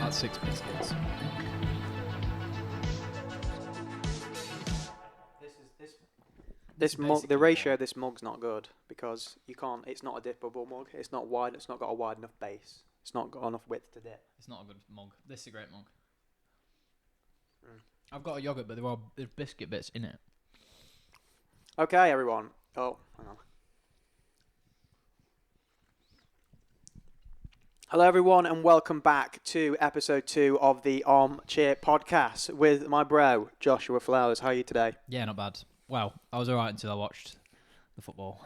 That's 6 biscuits. The ratio of this mug's not good because you can't. It's not a dippable mug. It's not wide. It's not got a wide enough base. It's not got enough width to dip. It's not a good mug. This is a great mug. I've got a yogurt, but there's biscuit bits in it. Okay, everyone. Oh, hang on. Hello, everyone, and welcome back to episode 2 of the Armchair podcast with my bro, Joshua Flowers. How are you today? Yeah, not bad. Well, I was alright until I watched the football.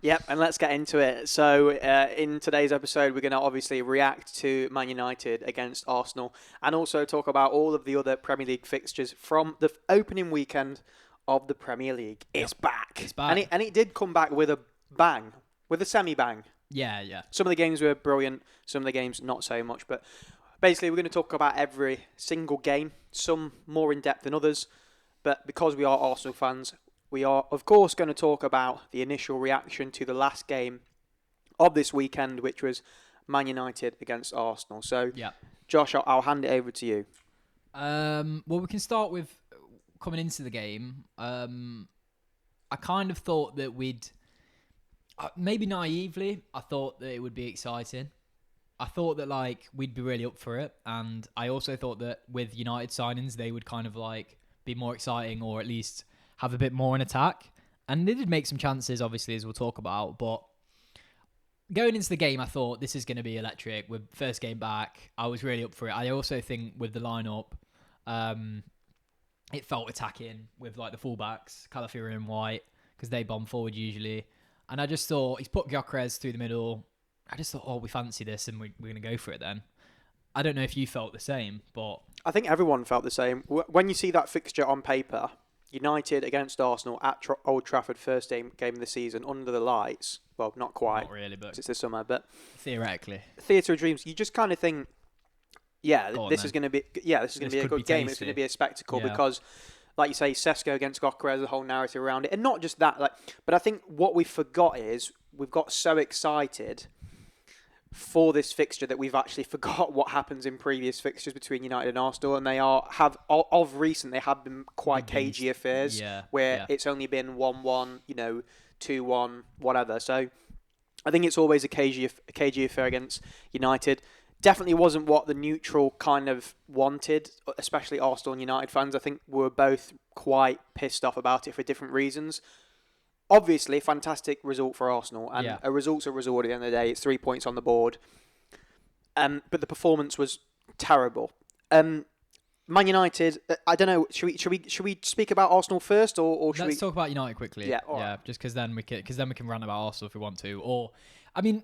Yep, and let's get into it. So, in today's episode, we're going to obviously react to Man United against Arsenal and also talk about all of the other Premier League fixtures from the opening weekend of the Premier League. It's back. It's back. And it did come back with a bang, with a semi-bang. Yeah. Some of the games were brilliant, some of the games not so much, but basically we're going to talk about every single game, some more in depth than others, but because we are Arsenal fans, we are of course going to talk about the initial reaction to the last game of this weekend, which was Man United against Arsenal. So, yeah. Josh, I'll hand it over to you. Well, we can start with coming into the game. I kind of thought that maybe naively, I thought that it would be exciting. I thought that we'd be really up for it, and I also thought that with United signings, they would kind of be more exciting, or at least have a bit more in attack. And they did make some chances, obviously, as we'll talk about. But going into the game, I thought this is going to be electric. With first game back, I was really up for it. I also think with the lineup, it felt attacking with the fullbacks, Calafiori and White, because they bomb forward usually. And I just thought, he's put Gyökeres through the middle. I just thought, we fancy this and we're going to go for it then. I don't know if you felt the same, but... I think everyone felt the same. When you see that fixture on paper, United against Arsenal at Old Trafford, first game of the season, under the lights. Well, not quite. Not really, but... It's the summer, but... Theoretically. Theatre of dreams. You just kind of think, this is going to be a good game. It's going to be a spectacle because... Like you say, Sesko against Gyökeres, the whole narrative around it. And not just that, but I think what we forgot is we've got so excited for this fixture that we've actually forgot what happens in previous fixtures between United and Arsenal. And they of recent, they have been quite cagey affairs where it's only been 1-1, 2-1, whatever. So I think it's always a cagey affair against United. Definitely wasn't what the neutral kind of wanted, especially Arsenal and United fans. I think we were both quite pissed off about it for different reasons. Obviously, fantastic result for Arsenal, and a result's a result at the end of the day. It's 3 points on the board. But the performance was terrible. Man United, I don't know. Should we speak about Arsenal first, or should Let's talk about United quickly. Yeah, right. Just because then we can rant about Arsenal if we want to. Or, I mean,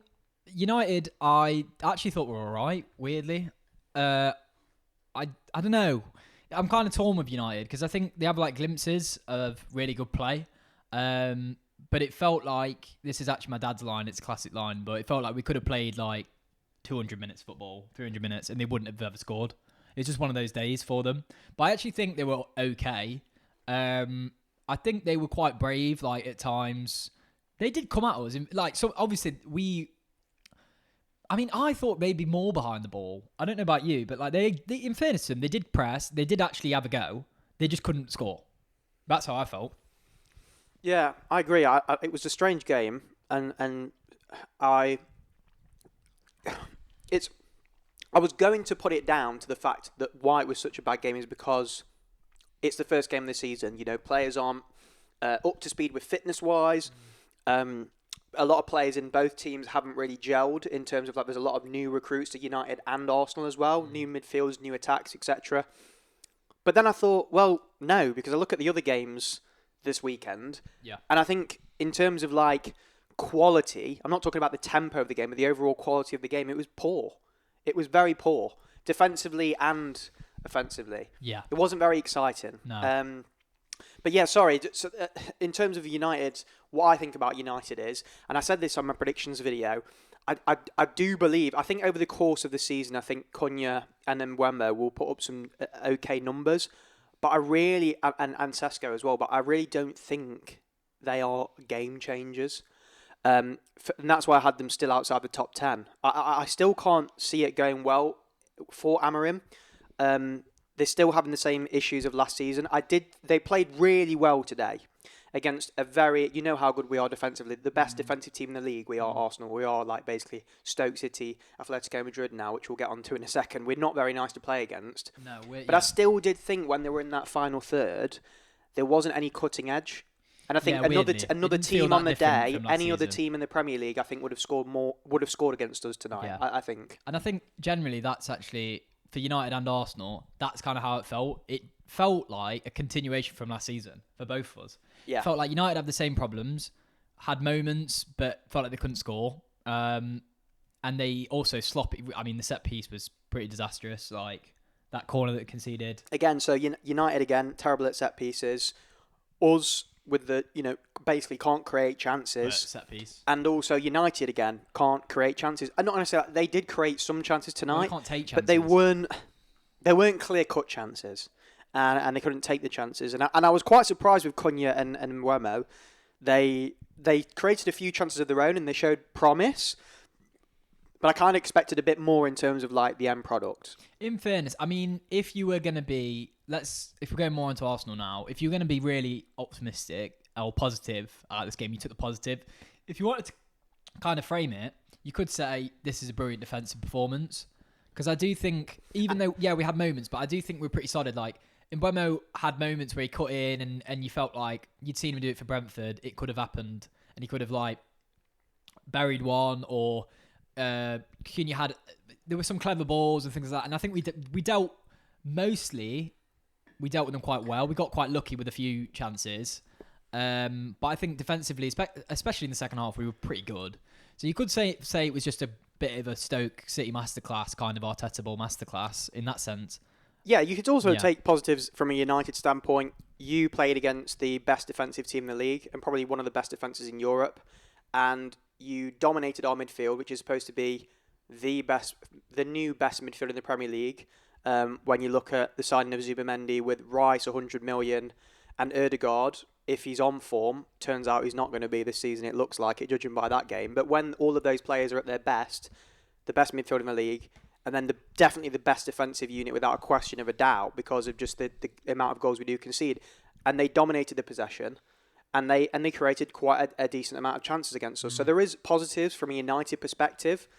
United, I actually thought were all right, weirdly. I don't know. I'm kind of torn with United because I think they have glimpses of really good play. But it felt like, this is actually my dad's line, it's a classic line, but it felt like we could have played 200 minutes football, 300 minutes, and they wouldn't have ever scored. It's just one of those days for them. But I actually think they were okay. I think they were quite brave, at times. They did come at us. So obviously I thought maybe more behind the ball. I don't know about you, but they in fairness to them, they did press. They did actually have a go. They just couldn't score. That's how I felt. Yeah, I agree. It was a strange game, and I was going to put it down to the fact that why it was such a bad game is because it's the first game of the season. Players aren't up to speed with fitness-wise. A lot of players in both teams haven't really gelled in terms of there's a lot of new recruits to United and Arsenal as well, new midfielders, new attacks, etc. But then I thought, well, no, because I look at the other games this weekend, and I think in terms of quality, I'm not talking about the tempo of the game, but the overall quality of the game, it was poor. It was very poor, defensively and offensively. Yeah, it wasn't very exciting. No. But yeah, sorry. So, in terms of United, what I think about United is, and I said this on my predictions video, I do believe, I think over the course of the season, I think Cunha and then Mbeumo will put up some okay numbers, but I really, and Sesko as well, but I really don't think they are game changers. And that's why I had them still outside the top 10. I still can't see it going well for Amorim. They're still having the same issues of last season. They played really well today against a very, you know how good we are defensively. The best defensive team in the league, we are Arsenal. We are like basically Stoke City, Atletico Madrid now, which we'll get onto in a second. We're not very nice to play against. No, but I still did think when they were in that final third, there wasn't any cutting edge. And I think another team on the day, any other team in the Premier League, I think would have scored against us tonight. Yeah. I think. And I think generally that's actually, for United and Arsenal, that's kind of how it felt. It felt like a continuation from last season for both of us. Yeah. It felt like United had the same problems, had moments, but felt like they couldn't score. And they also sloppy. I mean, the set piece was pretty disastrous. Like that corner that conceded. Again, so United again, terrible at set pieces. Us with the, basically can't create chances. Set piece. And also United again can't create chances. And not necessarily, they did create some chances tonight. Well, they can't take chances. But they weren't clear-cut chances. And they couldn't take the chances. And I was quite surprised with Cunha and Mbeumo. They created a few chances of their own and they showed promise. But I kind of expected a bit more in terms of like the end product. In fairness, I mean, if you were going to be, if we're going more into Arsenal now, if you're going to be really optimistic or positive at this game, you took the positive. If you wanted to kind of frame it, you could say this is a brilliant defensive performance. Because I do think, even though, we had moments, but I do think we're pretty solid. Like, Mbeumo had moments where he cut in and you felt like you'd seen him do it for Brentford. It could have happened and he could have like buried one or Cunha had, there were some clever balls and things like that. And I think we dealt with them quite well. We got quite lucky with a few chances. But I think defensively, especially in the second half, we were pretty good. So you could say it was just a bit of a Stoke City masterclass, kind of Arteta ball masterclass in that sense. Yeah, you could also take positives from a United standpoint. You played against the best defensive team in the league and probably one of the best defences in Europe. And you dominated our midfield, which is supposed to be the new best midfield in the Premier League. When you look at the signing of Zubimendi with Rice, 100 million, and Ødegaard, if he's on form, turns out he's not going to be this season. It looks like it, judging by that game. But when all of those players are at their best, the best midfield in the league, and then definitely the best defensive unit without a question of a doubt because of just the amount of goals we do concede, and they dominated the possession. And they created quite a decent amount of chances against us. So there is positives from a United perspective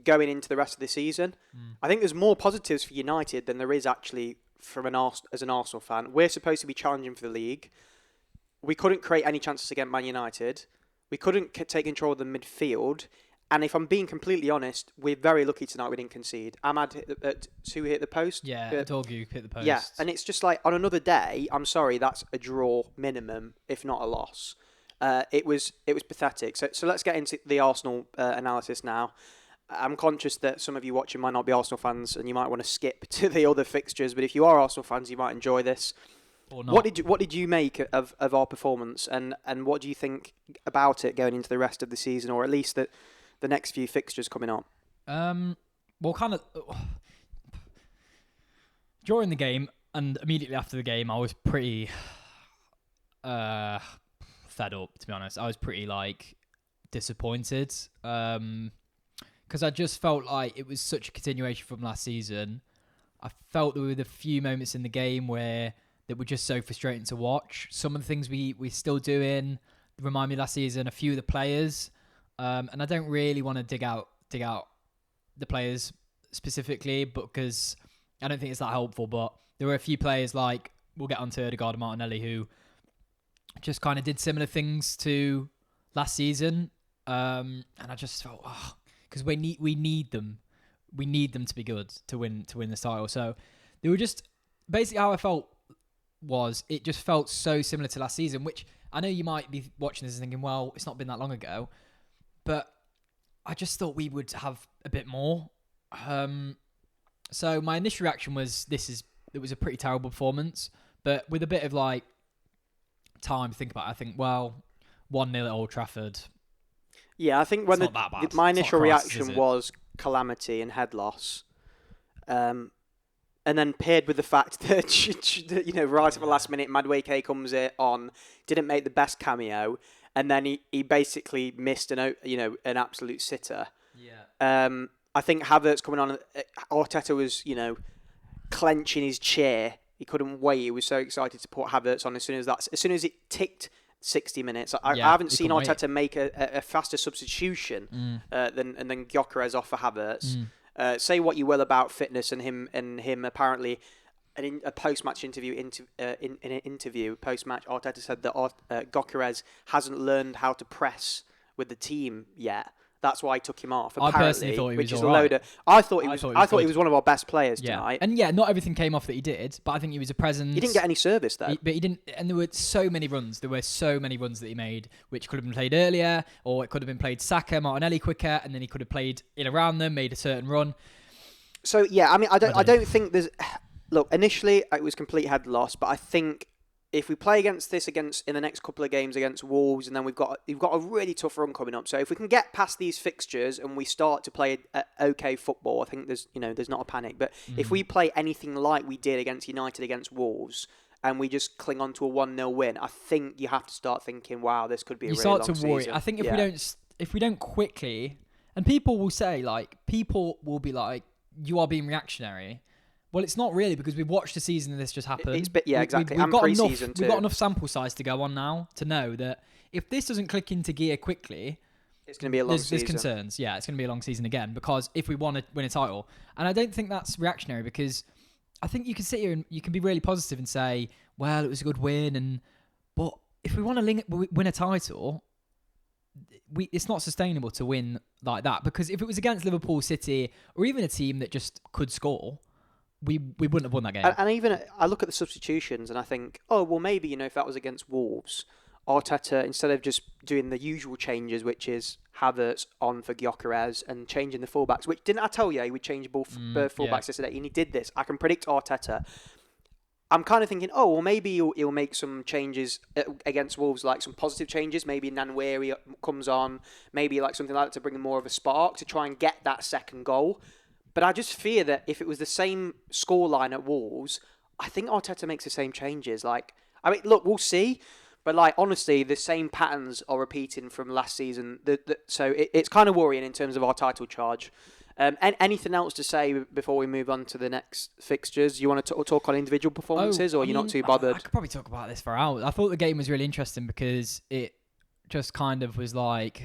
going into the rest of the season. I think there's more positives for United than there is actually from as an Arsenal fan. We're supposed to be challenging for the league. We couldn't create any chances against Man United. We couldn't take control of the midfield. And if I'm being completely honest, we're very lucky tonight we didn't concede. Ahmad hit the post. Yeah, Dorgu hit the post. Yeah, and it's just like, on another day, I'm sorry, that's a draw minimum, if not a loss. It was pathetic. So let's get into the Arsenal analysis now. I'm conscious that some of you watching might not be Arsenal fans and you might want to skip to the other fixtures, but if you are Arsenal fans, you might enjoy this. Or not. What did you make of our performance and what do you think about it going into the rest of the season, or at least the next few fixtures coming up? Well, kind of during the game and immediately after the game, I was pretty fed up, to be honest. I was pretty disappointed because I just felt like it was such a continuation from last season. I felt there were a few moments in the game where that were just so frustrating to watch. Some of the things we're still doing remind me of last season. A few of the players. And I don't really want to dig out the players specifically, because I don't think it's that helpful. But there were a few players we'll get onto Ødegaard and Martinelli who just kind of did similar things to last season, and I just felt because we need them to be good to win the title. So they were just basically how I felt was it just felt so similar to last season, which I know you might be watching this and thinking, well, it's not been that long ago. But I just thought we would have a bit more. So my initial reaction was it was a pretty terrible performance. But with a bit of time to think about it, I think, well, 1-0 at Old Trafford. Yeah, I think my initial reaction was calamity and head loss. And then paired with the fact that, right at the last minute, Madueke comes on, didn't make the best cameo. And then he basically missed an absolute sitter. Yeah. I think Havertz coming on, Arteta was, clenching his chair. He couldn't wait. He was so excited to put Havertz on as soon as it ticked 60 minutes. I haven't seen Arteta make a faster substitution than Gyökeres off for Havertz. Say what you will about fitness and him apparently. In a post-match interview, post-match, Arteta said that Gyökeres hasn't learned how to press with the team yet. That's why I took him off. I personally thought he was all right. I thought he was one of our best players tonight. And not everything came off that he did, but I think he was a presence. He didn't get any service though. But he didn't, and there were so many runs. There were so many runs that he made, which could have been played earlier, or it could have been played Saka, Martinelli quicker, and then he could have played in around them, made a certain run. So I don't think there's. Look, initially it was complete head loss, but I think if we play against in the next couple of games against Wolves, and then we've got a really tough run coming up. So if we can get past these fixtures and we start to play okay football, I think there's not a panic. But if we play anything like we did against United against Wolves, and we just cling on to a 1-0 win, I think you have to start thinking, wow, this could be a really long season. You start to worry. I think if we don't quickly, and people will be like, you are being reactionary. Well, it's not really, because we've watched the season and this just happened. Exactly. We've got enough sample size to go on now to know that if this doesn't click into gear quickly, it's going to be a long season. There's concerns. Yeah, it's going to be a long season again, because if we want to win a title, and I don't think that's reactionary, because I think you can sit here and you can be really positive and say, well, it was a good win, but if we want to win a title, it's not sustainable to win like that, because if it was against Liverpool, City, or even a team that just could score, we wouldn't have won that game. And even I look at the substitutions and I think, oh, well, maybe, if that was against Wolves, Arteta, instead of just doing the usual changes, which is Havertz on for Gyökeres and changing the fullbacks, which didn't I tell you he would change both fullbacks yesterday, and he did this. I can predict Arteta. I'm kind of thinking, oh, well, maybe he'll make some changes against Wolves, like some positive changes. Maybe Nwaneri comes on, maybe like something like that to bring more of a spark to try and get that second goal. But I just fear that if it was the same scoreline at Wolves, I think Arteta makes the same changes. Look, we'll see. But honestly, the same patterns are repeating from last season. So it's kind of worrying in terms of our title charge. And anything else to say before we move on to the next fixtures? You want to talk on individual performances, or you're not too bothered? I could probably talk about this for hours. I thought the game was really interesting because it just kind of was like...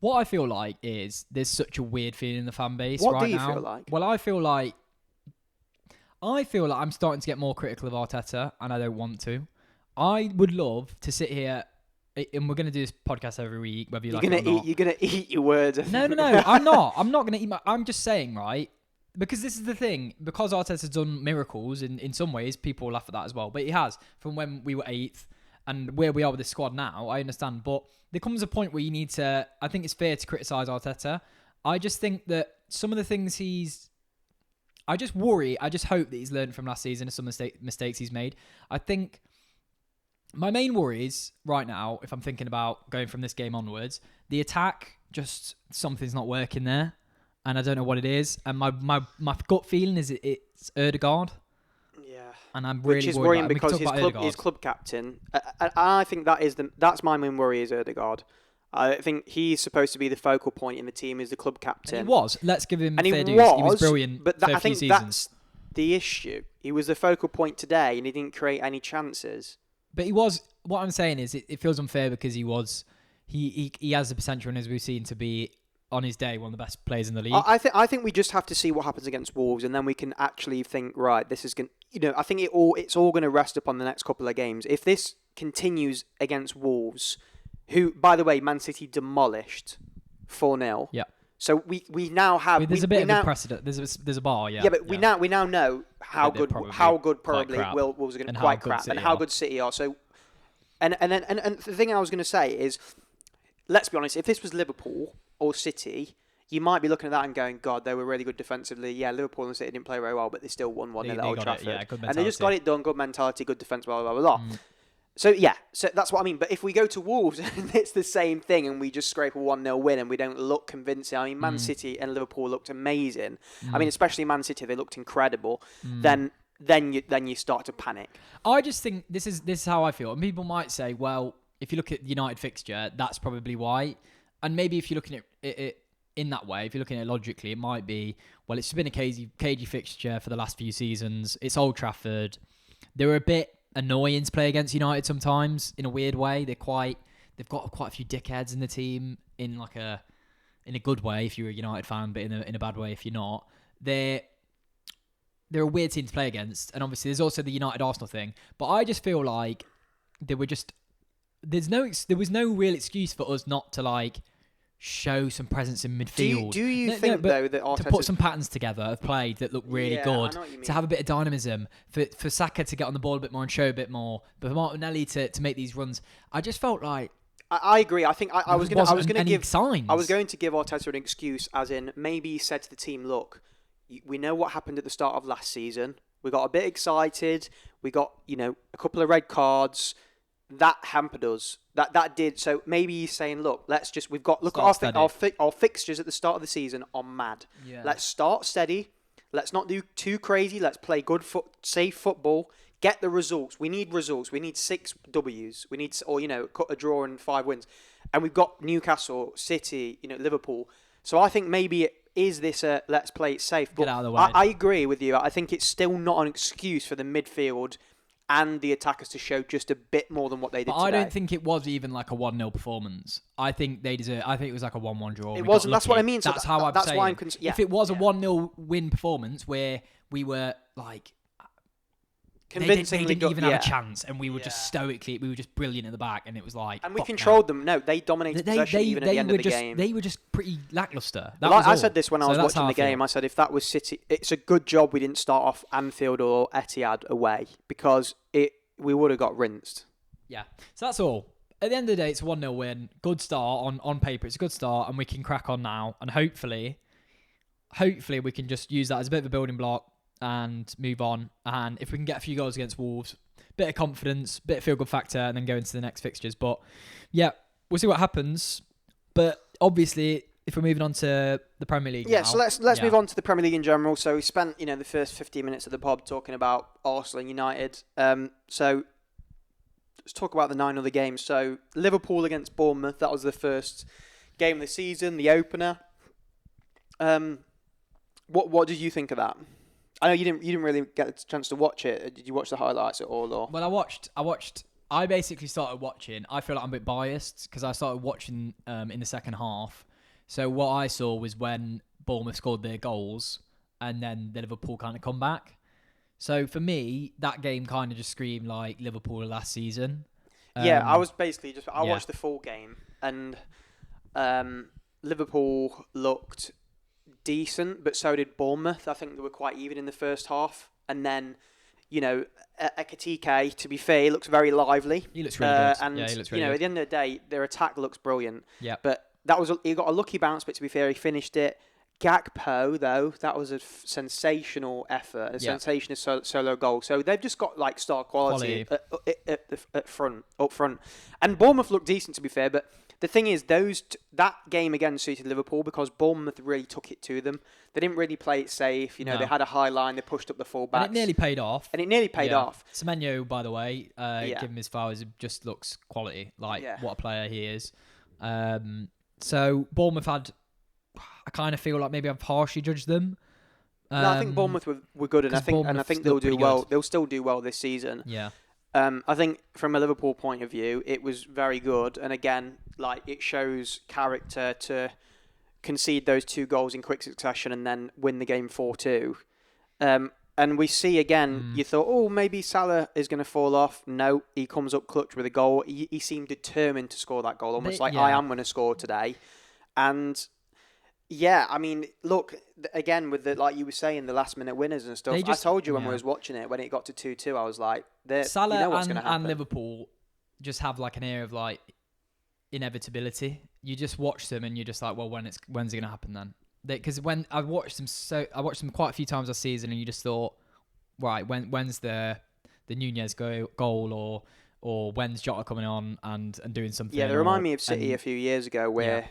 What I feel like is there's such a weird feeling in the fan base right now. What do you feel like? Well, I feel like I'm starting to get more critical of Arteta, and I don't want to. I would love to sit here, and we're going to do this podcast every week, whether like it or not. You're going to eat your words. No, I'm not. I'm not going to eat I'm just saying, right? Because this is the thing. Because Arteta's done miracles, in some ways, people laugh at that as well. But he has, from when we were 8th, and where we are with this squad now, I understand. But there comes a point where you need to... I think it's fair to criticise Arteta. I just think that some of the things I just worry. I just hope that he's learned from last season and some mistakes he's made. I think my main worries right now, if I'm thinking about going from this game onwards, the attack, just something's not working there. And I don't know what it is. And my gut feeling is it's Ødegaard. And I'm really Which is worrying because his club captain. I think that's my main worry is Ødegaard. I think he's supposed to be the focal point in the team as the club captain. And he was. Let's give him fair dues. He was brilliant. But I think that's the issue. He was the focal point today, and he didn't create any chances. But he was. What I'm saying is, it feels unfair because he was. He has the potential, and as we've seen, to be on his day one of the best players in the league. I think we just have to see what happens against Wolves, and then we can actually think, right, this is going. I think it's all going to rest upon the next couple of games. If this continues against Wolves, who, by the way, Man City demolished 4-0. Yeah. So we now have. There's a bit of a precedent. There's a bar. Yeah. Yeah, but we now know how good probably Wolves are going to quite crap, and how good City are. So, and the thing I was going to say is, let's be honest. If this was Liverpool or City, you might be looking at that and going, God, they were really good defensively. Yeah, Liverpool and City didn't play very well, but they still won 1-0 at Old Trafford. Good and they just got it done, good mentality, good defence, blah, blah, blah, blah. So that's what I mean. But if we go to Wolves and it's the same thing and we just scrape a 1-0 win and we don't look convincing, I mean, Man City and Liverpool looked amazing. I mean, especially Man City, they looked incredible. Then you start to panic. I just think this is how I feel. And people might say, well, if you look at the United fixture, that's probably why. And maybe if you're looking at it in that way, if you're looking at it logically, it might be, well, it's been a cagey fixture for the last few seasons. It's Old Trafford. They were a bit annoying to play against United sometimes in a weird way. They've got quite a few dickheads in the team in a good way if you're a United fan, but in a bad way if you're not. They're a weird team to play against, and obviously there's also the United Arsenal thing. But I just feel like there was no real excuse for us not to show some presence in midfield. Do you think though that Arteta to put some patterns together of play that look really good, to have a bit of dynamism, for Saka to get on the ball a bit more and show a bit more, but for Martinelli to make these runs, I just felt like I agree. I think I was going to give signs. I was going to give Arteta an excuse, as in maybe he said to the team, "Look, we know what happened at the start of last season. We got a bit excited. We got a couple of red cards." That hampered us. That did. So maybe he's saying, look at our fixtures at the start of the season are mad. Yeah. Let's start steady. Let's not do too crazy. Let's play good safe football. Get the results. We need results. We need 6 W's. We need, cut a draw and 5 wins. And we've got Newcastle, City, Liverpool. So I think maybe is this a let's play it safe. But get out of the way. I agree with you. I think it's still not an excuse for the midfield and the attackers to show just a bit more than what they did today. I don't think it was even like a 1-0 performance. I think they deserve. I think it was like a 1-1 draw. It wasn't. That's what I mean. So that's how I'm saying. Why I'm if it was a 1-0 win performance where we were convincingly they didn't even have a chance, and we were just brilliant at the back, and it was like. And we controlled them. No, they dominated possession even at the end of the game. They were just pretty lackluster. I said this when I was watching the game. I said if that was City, it's a good job we didn't start off Anfield or Etihad away, because we would have got rinsed. Yeah, so that's all. At the end of the day, it's a 1-0 win. Good start on paper. It's a good start, and we can crack on now. And hopefully we can just use that as a bit of a building block and move on. And if we can get a few goals against Wolves, bit of confidence, bit of feel-good factor, and then go into the next fixtures. But yeah, we'll see what happens. But obviously, if we're moving on to the Premier League now, so let's move on to the Premier League in general. So we spent the first 15 minutes of the pod talking about Arsenal and United. So let's talk about the 9 other games. So Liverpool against Bournemouth, that was the first game of the season, the opener. What did you think of that? I know you didn't really get a chance to watch it. Did you watch the highlights at all? Or? Well, I basically started watching. I feel like I'm a bit biased because I started watching in the second half. So what I saw was when Bournemouth scored their goals and then the Liverpool kind of come back. So for me, that game kind of just screamed like Liverpool last season. I was basically I watched the full game, and Liverpool looked decent, but so did Bournemouth. I think they were quite even in the first half, and then Ekitike, to be fair, he looks very lively. He looks really good. And he looks really good. At the end of the day, their attack looks brilliant. Yeah. But he got a lucky bounce, but to be fair, he finished it. Gakpo, though, that was a sensational effort, a sensational solo goal. So they've just got star quality. Up front, and Bournemouth looked decent, to be fair. But the thing is, that game again suited Liverpool because Bournemouth really took it to them. They didn't really play it safe. They had a high line. They pushed up the fullbacks. And it nearly paid off. Semenyo, by the way, give him his flowers. It just looks quality. What a player he is. So Bournemouth had. I kind of feel like maybe I've harshly judged them. No, I think Bournemouth were good, and I think they'll do well. They'll still do well this season. Yeah. I think from a Liverpool point of view, it was very good, and again, it shows character to concede those 2 goals in quick succession and then win the game 4-2. And we see again, you thought, maybe Salah is going to fall off. No, he comes up clutch with a goal. He seemed determined to score that goal, almost I am going to score today. And yeah, I mean, look, again, with like you were saying, the last-minute winners and stuff. I told you when we was watching it, when it got to 2-2, I was like, Salah what's going to happen. And Liverpool just have an air of inevitability. You just watch them and you're just like, well, when's it going to happen then? Because when I watched them quite a few times this season, and you just thought, right, when's the Nunez goal or when's Jota coming on and doing something? Yeah, they remind me of City a few years ago where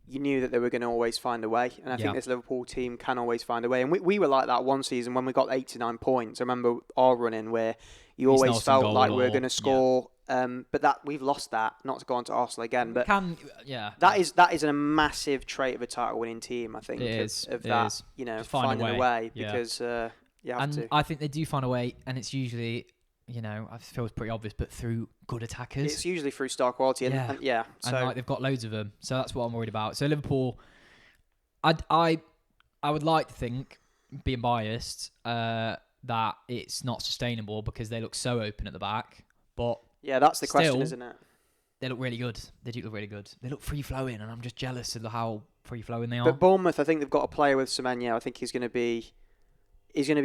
you knew that they were going to always find a way, and I think this Liverpool team can always find a way. And we were like that one season when we got 89 points. I remember our run-in where you always felt like we were going to score But that we've lost that. Not to go on to Arsenal again, but that is a massive trait of a title-winning team. I think it is. Finding a way because you have to. I think they do find a way, and it's usually. I feel it's pretty obvious, but through good attackers. It's usually through star quality, and they've got loads of them. So that's what I'm worried about. So Liverpool, I would like to think, being biased, that it's not sustainable because they look so open at the back. But that's the question, isn't it? They look really good. They do look really good. They look free flowing, and I'm just jealous of how free flowing they are. But Bournemouth, I think they've got a player with Semenyo. I think he's going to be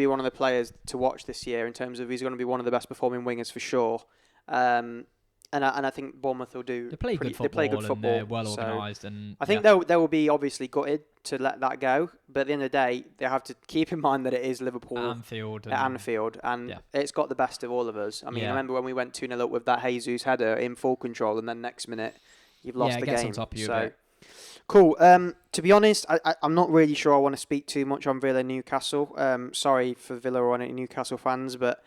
one of the players to watch this year in terms of he's going to be one of the best performing wingers for sure. And I think Bournemouth will do. They play good football. And they're well organised, and I think they will be obviously gutted to let that go. But at the end of the day, they have to keep in mind that it is Liverpool at Anfield, and it's got the best of all of us. I mean, I remember when we went 2-0 up with that Jesus header in full control, and then next minute you've lost the game. On top of you cool. To be honest, I'm not really sure I want to speak too much on Villa Newcastle. Sorry for Villa or any Newcastle fans, but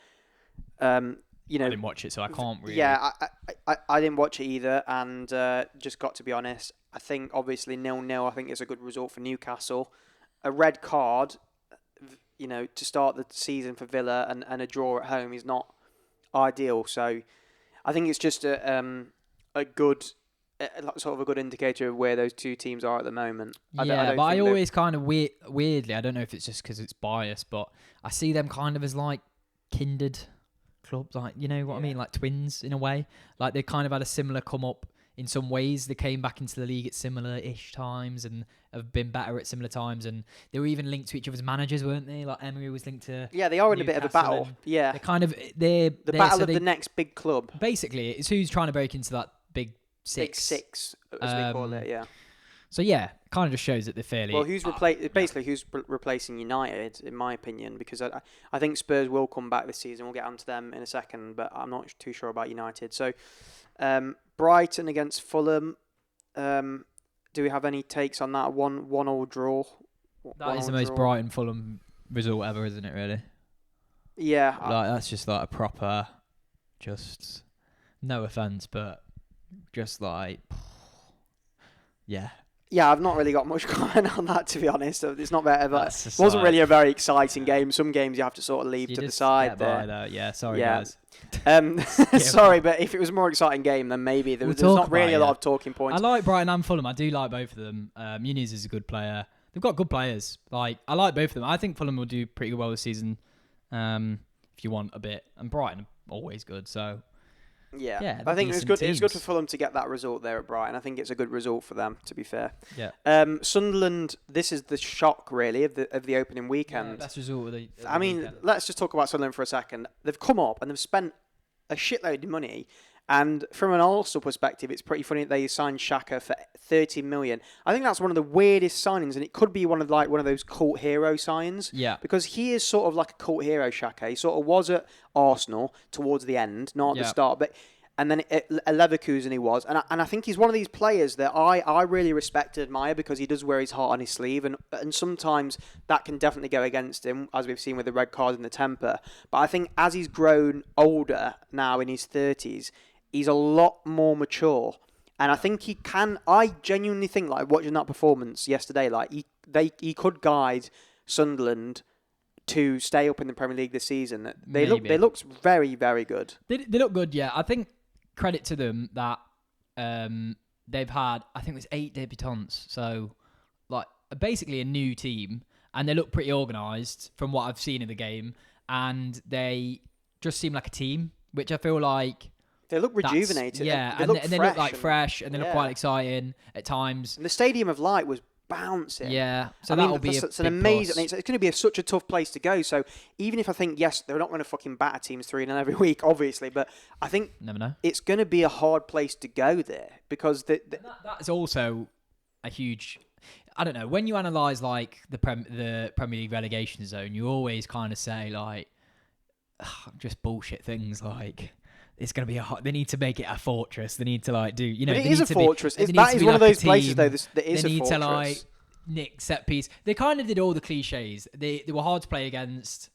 I didn't watch it, so I can't really. Yeah, I didn't watch it either, and just got to be honest. I think obviously 0-0. I think is a good result for Newcastle. A red card, to start the season for Villa and a draw at home is not ideal. So I think it's just a good. Sort of a good indicator of where those two teams are at the moment. I always kind of weirdly, I don't know if it's just because it's biased, but I see them kind of as like kindred clubs, like I mean, like twins in a way. Like they kind of had a similar come up in some ways. They came back into the league at similar-ish times and have been better at similar times, and they were even linked to each other's managers, weren't they? Like Emery was linked to. Yeah, they are in a bit of a battle. Yeah, they're the battle of the next big club. Basically, it's who's trying to break into that big six, as we call it, yeah. So kind of just shows that they're fairly. Well, who's replacing United, in my opinion, because I think Spurs will come back this season. We'll get onto them in a second, but I'm not too sure about United. So, Brighton against Fulham. Do we have any takes on that? 1-1 draw. That is the most Brighton Fulham result ever, isn't it? Really? Yeah. That's just like a proper, just no offense, but. Just like, yeah. Yeah, I've not really got much comment on that, to be honest. It's not better, but it wasn't really a very exciting game. Some games you have to sort of leave to the side there. Yeah, sorry, guys. Sorry, but if it was a more exciting game, then maybe there's not really a lot of talking points. I like Brighton and Fulham. I do like both of them. Muniz is a good player. They've got good players. Like I like both of them. I think Fulham will do pretty well this season, if you want a bit. And Brighton are always good, so... Yeah, I think it was good. It was good for Fulham to get that result there at Brighton. I think it's a good result for them, to be fair. Yeah. Sunderland. This is the shock, really, of the opening weekend. Yeah, best result of the weekend. Let's just talk about Sunderland for a second. They've come up and they've spent a shitload of money. And from an Arsenal perspective, it's pretty funny that they signed Xhaka for 30 million. I think that's one of the weirdest signings, and it could be one of those cult hero signs. Yeah. Because he is sort of like a cult hero, Xhaka. He sort of was at Arsenal towards the end, not at the start, and then at Leverkusen he was. And I think he's one of these players that I really respect and admire because he does wear his heart on his sleeve, and sometimes that can definitely go against him, as we've seen with the red card and the temper. But I think as he's grown older now in his 30s, he's a lot more mature. And I think he can... I genuinely think, like, watching that performance yesterday, like, he could guide Sunderland to stay up in the Premier League this season. They looked very, very good. They look good, yeah. I think credit to them that they've had, I think it was 8 debutants. So, like, basically a new team. And they look pretty organised from what I've seen in the game. And they just seem like a team, which I feel like... They look rejuvenated. Yeah, and they look like fresh, and they look quite exciting at times. And the Stadium of Light was bouncing. Yeah, so that'll be it's an amazing. It's going to be such a tough place to go. So even if I think yes, they're not going to fucking batter teams 3-0 every week, obviously, but I think never know. It's going to be a hard place to go there because that's also a huge. I don't know, when you analyse like the Premier League relegation zone, you always kind of say like just bullshit things like. It's going to be they need to make it a fortress. They need to like do, you know. But it is a fortress. That is one of those places though. That is a fortress. They need to like nick set piece. They kind of did all the cliches. They were hard to play against.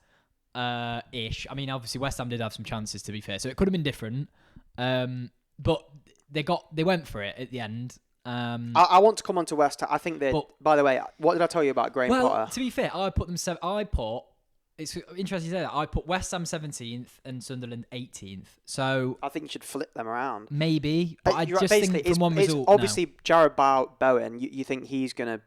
ish. I mean, obviously West Ham did have some chances, to be fair, so it could have been different. But they went for it at the end. I want to come on to West Ham. I think that. By the way, what did I tell you about Graham Potter? To be fair, it's interesting to say that I put West Ham 17th and Sunderland 18th. So I think you should flip them around. Maybe, but I just think from one result. Obviously, Jared Bowen. You think he's gonna.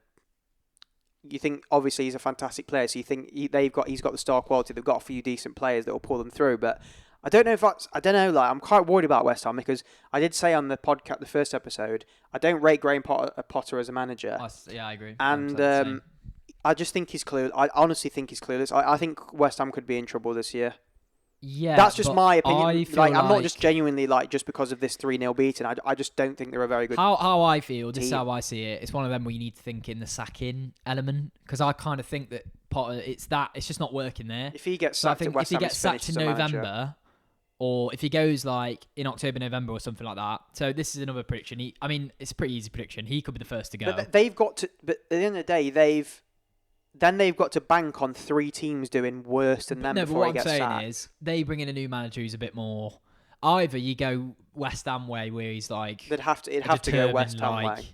You think obviously he's a fantastic player, so you think he's got the star quality. They've got a few decent players that will pull them through, but I don't know if that's. I don't know. Like, I'm quite worried about West Ham because I did say on the podcast, the first episode, I don't rate Graham Potter as a manager. Yeah, I agree. And I just think he's clueless. I honestly think he's clueless. I think West Ham could be in trouble this year. Yeah, that's just my opinion. I'm not just genuinely just because of this 3-0 beating. I just don't think they're a very good. How I feel, this is how I see it. It's one of them where you need to think in the sacking element because I kind of think that Potter, it's just not working there. If he gets sacked, if he gets sacked in November, or if he goes in October, November, or something like that. So this is another prediction. It's a pretty easy prediction. He could be the first to go. But they've got to. But at the end of the day, they've got to bank on 3 teams doing worse than them before he gets sacked. What I'm saying is, they bring in a new manager who's a bit more. Either you go West Ham way, where he's like. It'd have to go West Ham way.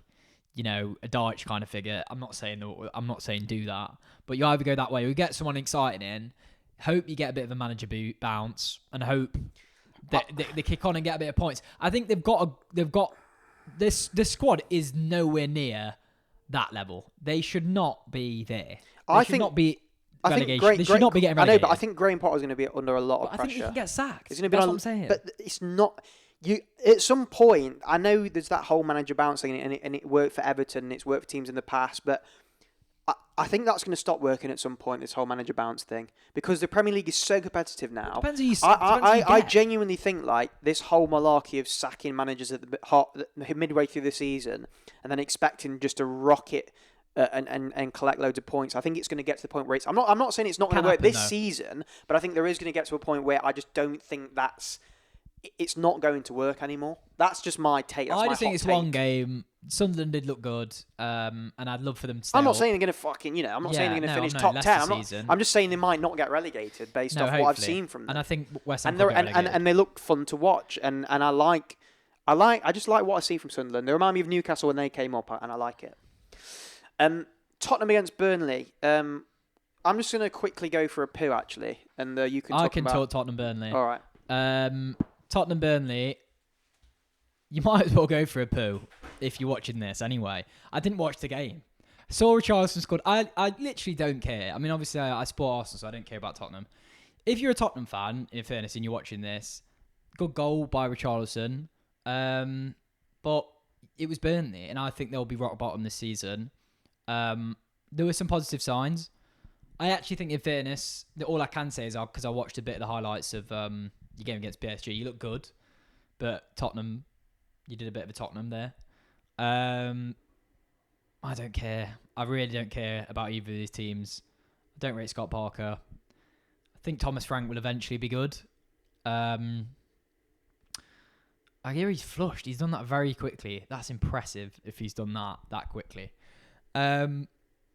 You know, a Dyche kind of figure. I'm not saying do that, but you either go that way or you get someone exciting in. Hope you get a bit of a manager bounce, and hope that they kick on and get a bit of points. I think they've got this squad is nowhere near that level. They should not be there. They should not be getting relegated. I know, but I think Graham Potter's going to be under a lot of pressure. I think he can get sacked. That's what I'm saying. But it's not. At some point, I know there's that whole manager bouncing, and it worked for Everton, and it's worked for teams in the past, but I think that's going to stop working at some point, this whole manager bounce thing, because the Premier League is so competitive now. Depends who you I genuinely think this whole malarkey of sacking managers at the midway through the season and then expecting just to rocket and collect loads of points. I think it's going to get to the point where I'm not saying it's not going to work this season, but I think there is going to get to a point where I just don't think it's not going to work anymore. That's just my take. I just think it's one game. Sunderland did look good, and I'd love for them to stay I'm not saying they're going to I'm not saying they're going to finish top 10. I'm just saying they might not get relegated based off what I've seen from them. And I think West Ham and they look fun to watch, and I just like what I see from Sunderland. They remind me of Newcastle when they came up, and I like it. Tottenham against Burnley. I'm just going to quickly go for a poo actually, and you can. Talk Tottenham Burnley. All right. Tottenham Burnley. You might as well go for a poo if you're watching this anyway. I didn't watch the game. Saw Richarlison scored. I literally don't care. I mean, obviously, I support Arsenal, so I don't care about Tottenham. If you're a Tottenham fan, in fairness, and you're watching this, good goal by Richarlison. But it was Burnley, and I think they'll be rock bottom this season. There were some positive signs. I actually think, in fairness, all I can say is because I watched a bit of the highlights of your game against PSG. You look good, but Tottenham... You did a bit of a Tottenham there. I don't care. I really don't care about either of these teams. I don't rate Scott Parker. I think Thomas Frank will eventually be good. I hear he's flushed. He's done that very quickly. That's impressive if he's done that quickly. But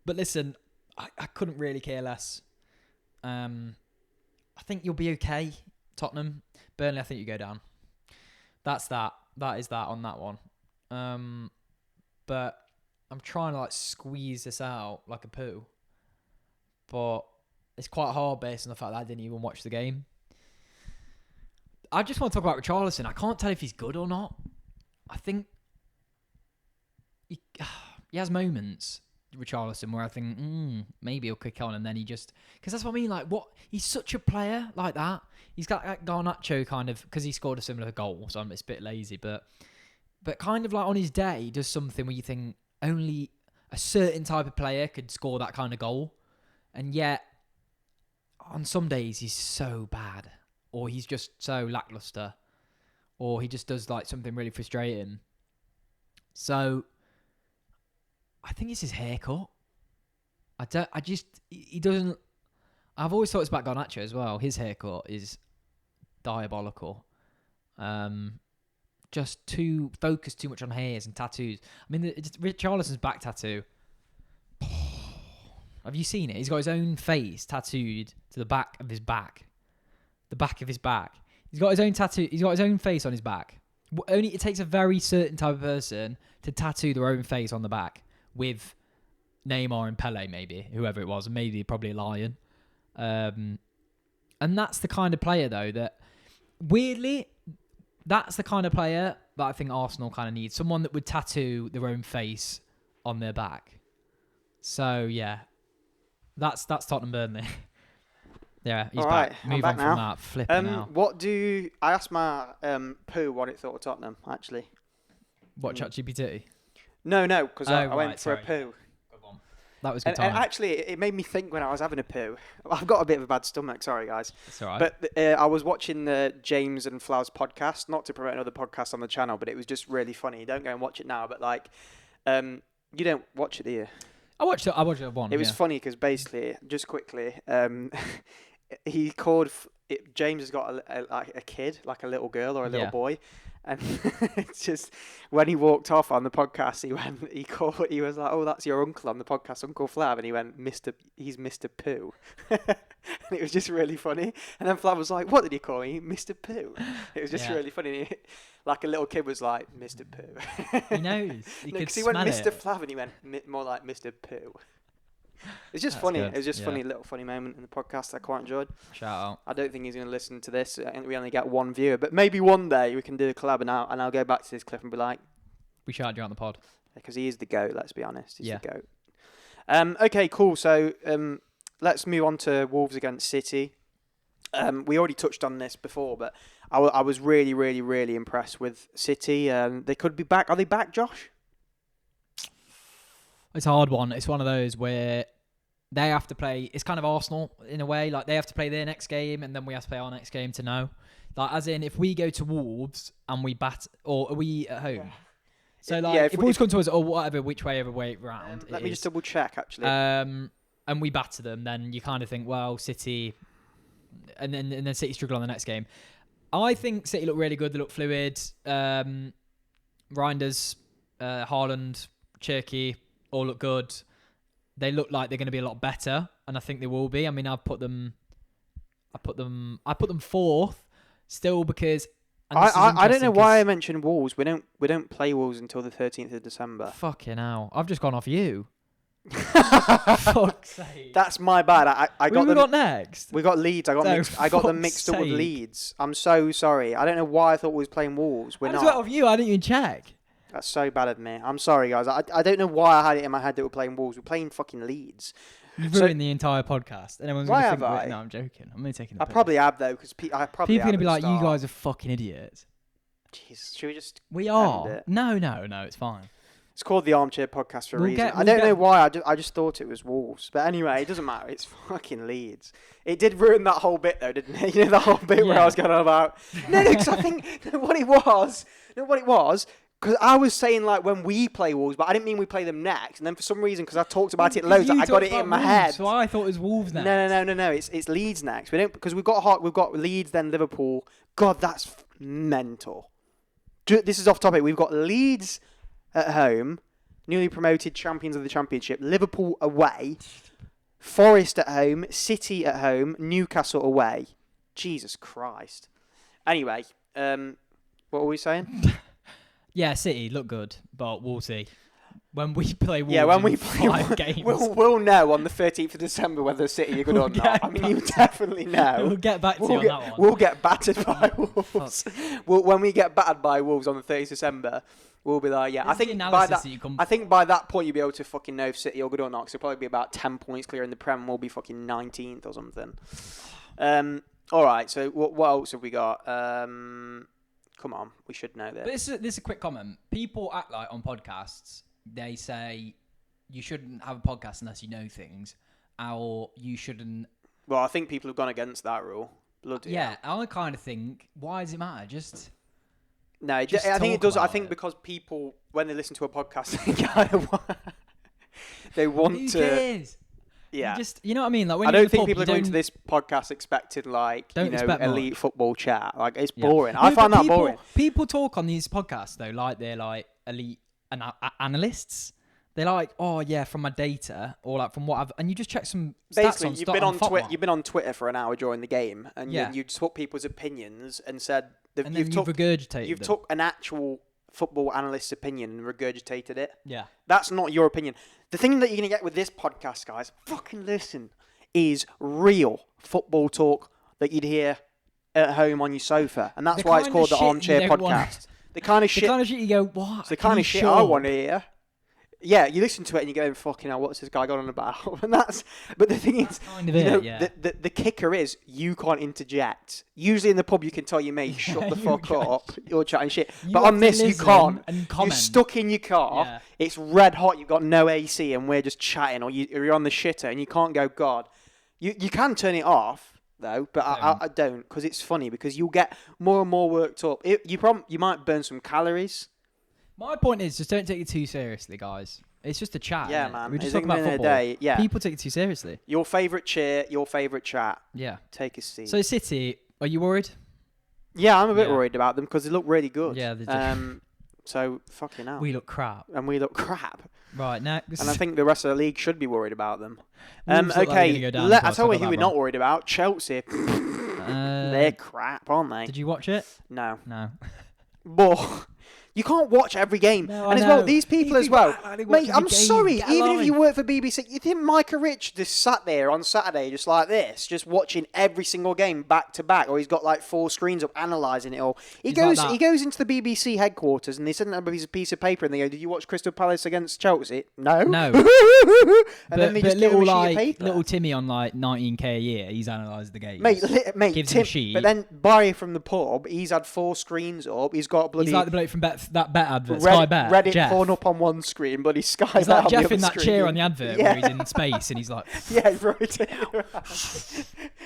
listen, I couldn't really care less. I think you'll be okay, Tottenham. Burnley, I think you go down. That's that. That is that on that one. But I'm trying to squeeze this out like a poo. But it's quite hard based on the fact that I didn't even watch the game. I just want to talk about Richarlison. I can't tell if he's good or not. I think he has moments, Richarlison, where I think maybe he'll kick on, and then he just... Because that's what I mean, he's such a player like that. He's got that Garnacho kind of... Because he scored a similar goal, so it's a bit lazy, but kind of on his day, he does something where you think only a certain type of player could score that kind of goal. And yet, on some days, he's so bad. Or he's just so lackluster. Or he just does something really frustrating. So... I think it's his haircut. He doesn't... I've always thought it's about Garnacho as well. His haircut is diabolical. Just too focused too much on hairs and tattoos. I mean, Richarlison's back tattoo. Have you seen it? He's got his own face tattooed to the back of his back. The back of his back. He's got his own tattoo. He's got his own face on his back. Only it takes a very certain type of person to tattoo their own face on the back with Neymar and Pele, maybe whoever it was, and maybe probably a lion. And that's the kind of player though that weirdly, that's the kind of player that I think Arsenal kind of needs. Someone that would tattoo their own face on their back. So yeah, that's Tottenham Burnley. Yeah, he's back. Move on from that. Flipping out. I asked my poo what it thought of Tottenham, actually. What, ChatGPT? No, because I went for a poo. That was good and actually, it made me think when I was having a poo. I've got a bit of a bad stomach, sorry guys. It's all right. But I was watching the James and Flowers podcast, not to promote another podcast on the channel, but it was just really funny. Don't go and watch it now, but like, you don't watch it, do you? I watched it once. It was funny because basically, just quickly, he called James has got a kid, like a little girl or a little boy, and it's just when he walked off on the podcast, he was like, "Oh, that's your uncle on the podcast, Uncle Flav," and he went, he's Mr. Pooh," and it was just really funny. And then Flav was like, "What did he call me, Mr. Pooh?" It was just really funny. Like a little kid was like, "Mr. Pooh." He knows. Because he went Mr. Flav and he went more like Mr. Pooh. It's just funny. Good. It was just funny, little funny moment in the podcast I quite enjoyed. Shout out. I don't think he's going to listen to this. I think we only get one viewer, but maybe one day we can do a collab and I'll go back to this clip and be like, we shouted you on the pod. Because he is the GOAT, let's be honest. He's the GOAT. Okay, cool. So let's move on to Wolves against City. We already touched on this before, but I was really, really, really impressed with City. They could be back. Are they back, Josh? It's a hard one. It's one of those where they have to play. It's kind of Arsenal in a way. Like they have to play their next game, and then we have to play our next game to know. Like as in, if we go to Wolves and we bat, or are we at home? Yeah. So like, if Wolves come to us or whatever, which way round. Let me just double check actually. And we batter them, then you kind of think, well, City, and then City struggle on the next game. I think City look really good. They look fluid. Reinders, Haaland, Cherky. All look good. They look like they're going to be a lot better, and I think they will be. I mean, I put them fourth still because. I don't know why I mentioned Wolves. We don't play Wolves until the 13th of December. Fucking hell! I've just gone off you. Fuck's sake. That's my bad. I got them. Got next. We got Leeds. I got them mixed up with Leeds. I'm so sorry. I don't know why I thought we was playing Wolves. We're not. I just went off you. I didn't even check. That's so bad of me. I'm sorry, guys. I don't know why I had it in my head that we're playing Wolves. We're playing fucking Leeds. You've ruined the entire podcast. And everyone's why have I? No, I'm joking. I'm only taking. I probably have though, because people are going to be like, "You guys are fucking idiots." Jeez, should we just? We are. No, it's fine. It's called the Armchair Podcast for a reason. I don't know why. I just thought it was Wolves, but anyway, it doesn't matter. It's fucking Leeds. It did ruin that whole bit though, didn't it? You know, the whole bit where I was going on about. No, because I think what it was. Because I was saying, like, when we play Wolves, but I didn't mean we play them next. And then for some reason, because I talked about it loads, I got it in my head. So I thought it was Wolves next. No. It's Leeds next. We don't, because we've got Leeds, then Liverpool. God, that's mental. This is off topic. We've got Leeds at home, newly promoted champions of the Championship. Liverpool away, Forest at home, City at home, Newcastle away. Jesus Christ. Anyway, what were we saying? Yeah, City look good, but we'll see. When we play Wolves when we play 5 games. We'll know on the 13th of December whether City are good or not. I mean, you definitely know. We'll get back to you on that one. We'll get battered by Wolves. When we get battered by Wolves on the 30th of December, we'll be like, I think by that point you'll be able to fucking know if City are good or not, because they'll probably be about 10 points clear in the Prem, and we'll be fucking 19th or something. All right, so what else have we got? Come on, we should know this. But this is a quick comment. People act like on podcasts, they say you shouldn't have a podcast unless you know things, or you shouldn't. Well, I think people have gone against that rule. Bloody hell. I kind of think, why does it matter? I think it does. I think because people, when they listen to a podcast, they want Who to. Cares? Yeah, you know what I mean. Like when I don't think people are going to this podcast expecting elite football chat. Like it's boring. I find that boring. People talk on these podcasts though, like they're like elite analysts, they're like, oh yeah, from my data or like from what I've, and you just check some basically stats you've been on Twitter. You've been on Twitter for an hour during the game, and you took people's opinions and said you've regurgitated. You've took an actual football analyst's opinion and regurgitated it. Yeah, that's not your opinion. The thing that you're gonna get with this podcast, guys, fucking listen, is real football talk that you'd hear at home on your sofa, and that's why it's called the Armchair Podcast. The kind of shit. The kind of shit you go, what? It's the kind of shit I want to hear. Yeah, you listen to it and you go, fucking hell, what's this guy got on about? And but the thing is, kind of the kicker is you can't interject. Usually in the pub you can tell your mate, shut the fuck up, you're chatting shit. But on this you can't. You're stuck in your car, it's red hot, you've got no AC and we're just chatting, or you're on the shitter and you can't go, God. You can turn it off, though, but I don't, because it's funny, because you'll get more and more worked up. You might burn some calories. My point is, just don't take it too seriously, guys. It's just a chat. Yeah, man. We're just talking about football. People take it too seriously. Your favourite cheer, your favourite chat. Yeah. Take a seat. So City, are you worried? Yeah, I'm a bit worried about them because they look really good. Yeah, they do. So, fucking hell. We look crap. And we look crap. Right, next. And I think the rest of the league should be worried about them. Okay, I'll tell you who we're not worried about. Chelsea. They're crap, aren't they? Did you watch it? No. But you can't watch every game. No, and as well, these people as well. Mate, I'm sorry. Even if you work for BBC, you think Micah Rich just sat there on Saturday just like this, just watching every single game back to back, or he's got like 4 screens up analysing it all. He goes into the BBC headquarters and they send him a piece of paper and they go, did you watch Crystal Palace against Chelsea? No. And then they just give him a sheet of paper. Little Timmy on like 19k a year, he's analysed the game. Mate, gives him a sheet. But then Barry from the pub, he's had 4 screens up. He's got bloody... He's like the bloke from that bet advert, Sky Bet. Reddit Jeff. porn up on one screen, but he's Sky Bet He's like on Jeff the other in that screen. chair on the advert where he's in space and he's like... Yeah, right.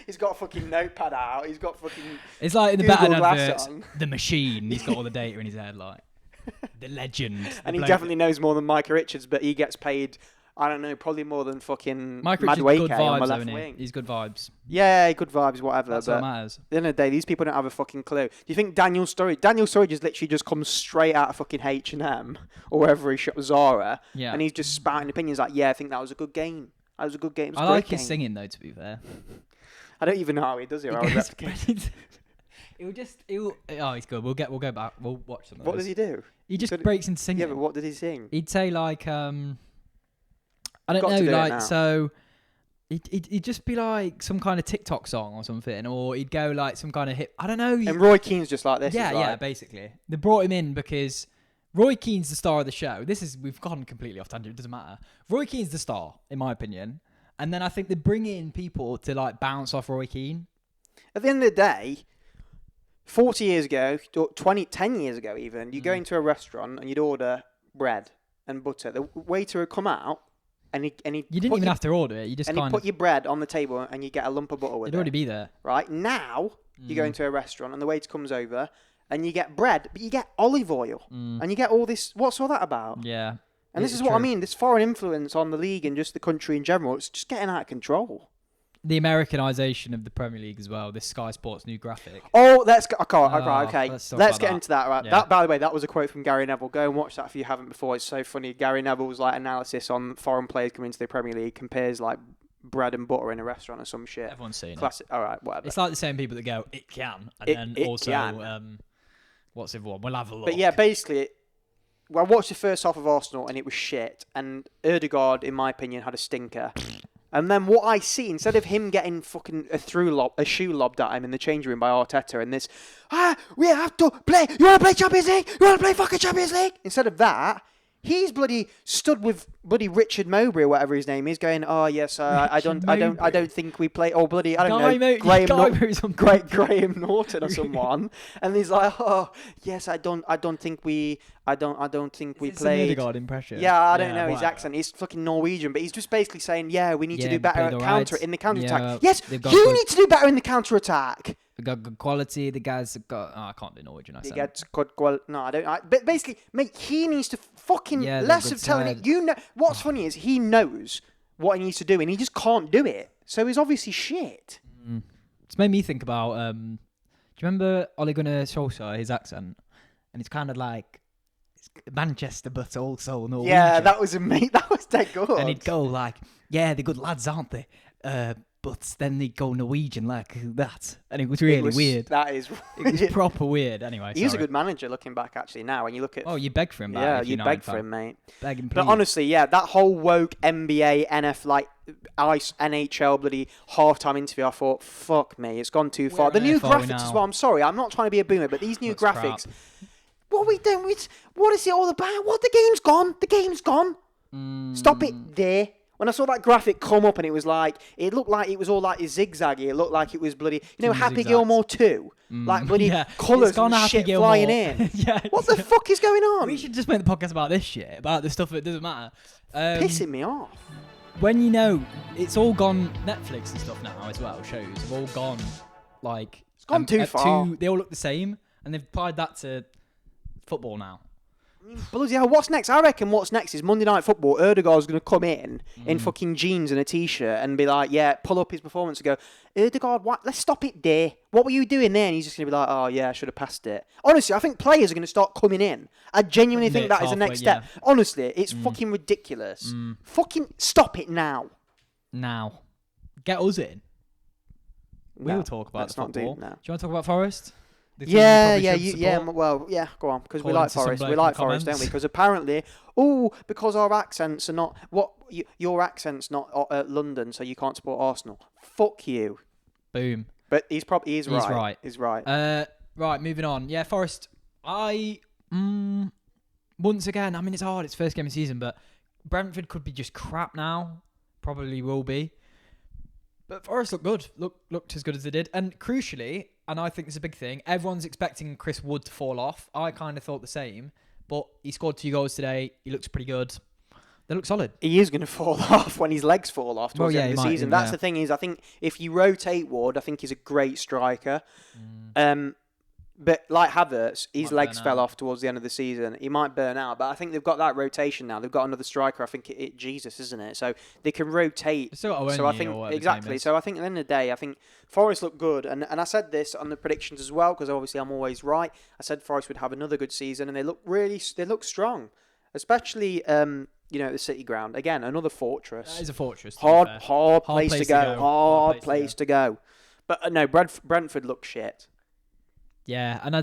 He's got a fucking notepad out. He's got fucking... It's like in the Bet adverts, the machine. He's got all the data in his head, like... The legend. And he definitely knows more than Micah Richards, but he gets paid... I don't know, probably more than fucking Mike Mad Richards, good Wake on my vibes, left wing. He's good vibes. Yeah, good vibes, whatever. That's but what matters. At the end of the day, these people don't have a fucking clue. Do you think Daniel Sturridge has literally just come straight out of fucking H&M or wherever he shot Zara, and he's just spouting opinions like, yeah, I think that was a good game. That was a good game. I like his singing though, to be fair. I don't even know how he does it. He's good. We'll go back. We'll watch some of What does he do? He just breaks into singing. Yeah, but what did he sing? He'd say like, I don't know, like, so he'd just be like some kind of TikTok song or something, or he'd go like some kind of hip, I don't know. And Roy Keane's just like this. Yeah, basically. They brought him in because Roy Keane's the star of the show. We've gone completely off tangent, it doesn't matter. Roy Keane's the star, in my opinion. And then I think they bring in people to like bounce off Roy Keane. At the end of the day, 40 years ago, 10 years ago even, you go into a restaurant and you'd order bread and butter. The waiter would come out, and he you didn't even have to order it. You just put your bread on the table and you get a lump of butter with it. It'd already be there. Right? Now, you go into a restaurant and the waiter comes over and you get bread, but you get olive oil. And you get all this... What's all that about? Yeah. And this is what I mean. This foreign influence on the league and just the country in general, it's just getting out of control. The Americanization of the Premier League as well. This Sky Sports new graphic. Oh, let's go. Okay. Let's get into that. Right. Yeah. That, by the way, that was a quote from Gary Neville. Go and watch that if you haven't before. It's so funny. Gary Neville's like analysis on foreign players coming into the Premier League, compares like bread and butter in a restaurant or some shit. Everyone's seen Classic. it. All right, whatever. It's like the same people that go, it can, and then it also, can. What's the other one? We'll have a look. But yeah, basically, I watched the first half of Arsenal and it was shit. And Ødegaard, in my opinion, had a stinker. And then what I see, instead of him getting fucking a shoe lobbed at him in the change room by Arteta and this, we have to play, you want to play Champions League? You want to play fucking Champions League? Instead of that, he's bloody stood with bloody Richard Mowbray or whatever his name is, going, oh yes, I don't think we play, or bloody, I don't know, Graham Norton or someone, and he's like, oh yes, I don't think we play. Ødegaard impression. Yeah, I don't know his accent. He's fucking Norwegian, but he's just basically saying, yeah, we need to do better at in the counter attack. Yes, you need to do better in the counter attack. They got good quality. The guys have got... Oh, I can't do Norwegian accent. They get good quality. No, I don't. But basically, mate, he needs to fucking less of telling it. You know, what's funny is he knows what he needs to do, and he just can't do it. So he's obviously shit. It's made me think about... do you remember Ole Gunnar Solskjaer, his accent? And it's kind of like... Manchester, but also Norwegian. Yeah, that was amazing. That was dead good. And he'd go like, yeah, they're good lads, aren't they? But then they'd go Norwegian like that. And it was really weird. That is weird. It was proper weird. Anyway, he was a good manager looking back, actually, now. When you look at... Oh, you beg for him, yeah, you beg for him, mate. Beg him, please. But honestly, yeah, that whole woke NBA, NF, like, ICE, NHL, bloody halftime interview, I thought, fuck me, it's gone too far. The new graphics as well, I'm sorry, I'm not trying to be a boomer, but these new graphics... Crap. What are we doing? What is it all about? What? The game's gone. The game's gone. Stop it there. When I saw that graphic come up and it was like, it looked like it was all like zigzaggy. It looked like it was bloody, Happy zigzags. Gilmore 2. Like bloody colours and shit Gilmore. Flying in. What the fuck is going on? We should just make the podcast about this shit, about the stuff that doesn't matter. Pissing me off. When it's all gone Netflix and stuff now as well, shows have all gone like... It's gone too far. They all look the same and they've applied that to football now. Bloody hell, what's next? I reckon what's next is Monday Night Football. Erdegaard's going to come in fucking jeans and a t-shirt and be like, yeah, pull up his performance and go, Erdegaard, what? Let's stop it there. What were you doing there? And he's just going to be like, oh, yeah, I should have passed it. Honestly, I think players are going to start coming in. I genuinely think that is the next step. Honestly, it's fucking ridiculous. Fucking stop it now. Now. Get us in. We'll talk about the football. Do you want to talk about Forest? Yeah. Well, yeah. Go on, because we like Forest. We like Forest, don't we? Because apparently, because our accents are not your accent's not London, so you can't support Arsenal. Fuck you. Boom. But he's right. He's right. Right. Moving on. Yeah, Forest. Once again, I mean, it's hard. It's first game of the season, but Brentford could be just crap now. Probably will be. But Forest looked good. Looked as good as they did, and crucially. And I think it's a big thing. Everyone's expecting Chris Wood to fall off. I kind of thought the same. But he scored 2 goals today. He looks pretty good. They look solid. He is going to fall off when his legs fall off towards the end of the season. That's the thing is, I think if you rotate Wood, I think he's a great striker. But like Havertz, his legs fell off towards the end of the season. He might burn out, but I think they've got that rotation now. They've got another striker. I think Jesus, isn't it? So they can rotate. So I think exactly. So I think at the end of the day, I think Forest look good, and I said this on the predictions as well because obviously I'm always right. I said Forest would have another good season, and they look strong, especially the City ground again, another fortress. It is a fortress. Hard place to go. Hard place to go. But no, Brentford look shit. Yeah, and I